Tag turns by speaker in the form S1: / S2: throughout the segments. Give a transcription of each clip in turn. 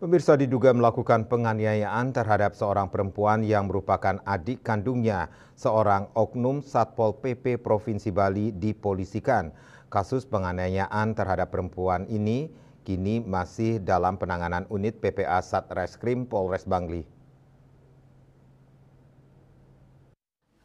S1: Pemirsa diduga melakukan penganiayaan terhadap seorang perempuan yang merupakan adik kandungnya. Seorang oknum Satpol PP Provinsi Bali dipolisikan. Kasus penganiayaan terhadap perempuan ini kini masih dalam penanganan unit PPA Satreskrim Polres Bangli.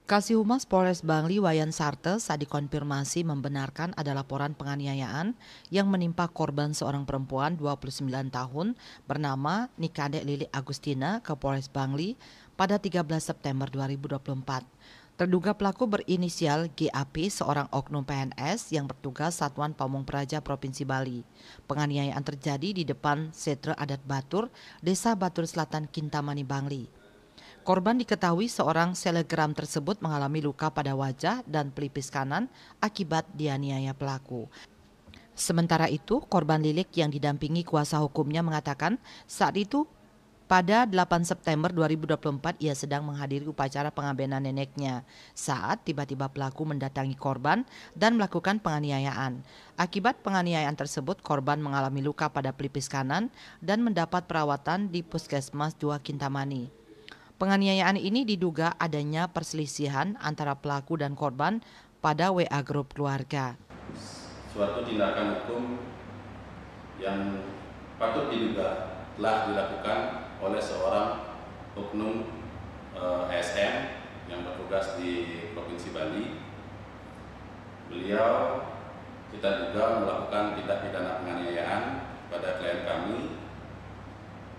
S2: Kasih Humas Polres Bangli Wayan Sarte saat dikonfirmasi membenarkan ada laporan penganiayaan yang menimpa korban seorang perempuan 29 tahun bernama Nikade Lili Agustina ke Polres Bangli pada 13 September 2024. Terduga pelaku berinisial GAP, seorang oknum PNS yang bertugas Satuan Pamung Praja Provinsi Bali. Penganiayaan terjadi di depan Setre Adat Batur, Desa Batur Selatan, Kintamani, Bangli. Korban diketahui seorang selegram tersebut mengalami luka pada wajah dan pelipis kanan akibat dianiaya pelaku. Sementara itu, korban Lilik yang didampingi kuasa hukumnya mengatakan saat itu pada 8 September 2024 ia sedang menghadiri upacara pengabenan neneknya saat tiba-tiba pelaku mendatangi korban dan melakukan penganiayaan. Akibat penganiayaan tersebut, korban mengalami luka pada pelipis kanan dan mendapat perawatan di Puskesmas 2 Kintamani. Penganiayaan ini diduga adanya perselisihan antara pelaku dan korban pada WA grup keluarga.
S3: Suatu tindakan hukum yang patut diduga telah dilakukan oleh seorang oknum ASN yang bertugas di Provinsi Bali. Beliau kita duga melakukan tindak pidana penganiayaan pada klien kami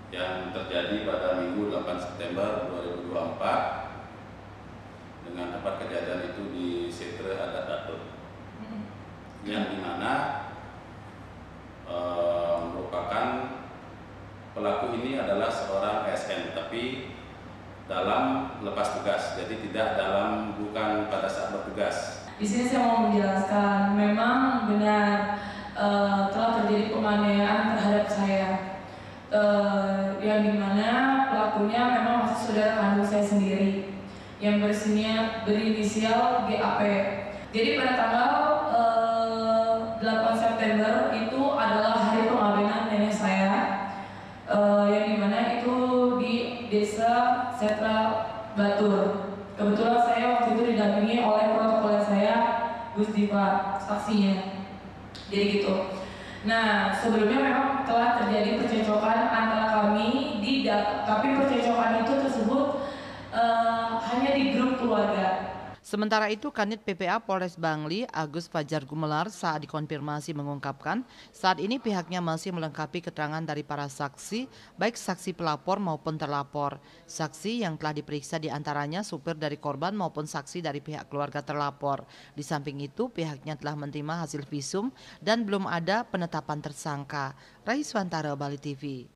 S3: yang terjadi pada Minggu 8 September 2024 dengan tempat kejadian itu di Setre Adat Batur, yang dimana merupakan pelaku ini adalah seorang ASN tapi dalam lepas tugas, jadi bukan pada saat bertugas.
S4: Di sini saya mau menjelaskan, memang benar telah terjadi penganiayaan terhadap saya. Yang dimana pelakunya memang masih saudara kandung saya sendiri yang berinisial GAP. Jadi pada tanggal 8 September itu adalah hari pengabenan nenek saya, yang dimana itu di Desa Setra Batur. Kebetulan saya waktu itu didampingi oleh protokoler saya, Gus Diva, saksinya. Jadi gitu. Nah, sebelumnya memang telah terjadi percecokan antara kami tapi percecokan itu tersebut hanya di grup keluarga.
S2: Sementara itu, Kanit PPA Polres Bangli Agus Fajar Gumelar saat dikonfirmasi mengungkapkan saat ini pihaknya masih melengkapi keterangan dari para saksi, baik saksi pelapor maupun terlapor. Saksi yang telah diperiksa diantaranya supir dari korban maupun saksi dari pihak keluarga terlapor. Di samping itu, pihaknya telah menerima hasil visum dan belum ada penetapan tersangka. Raiswantara, Bali TV.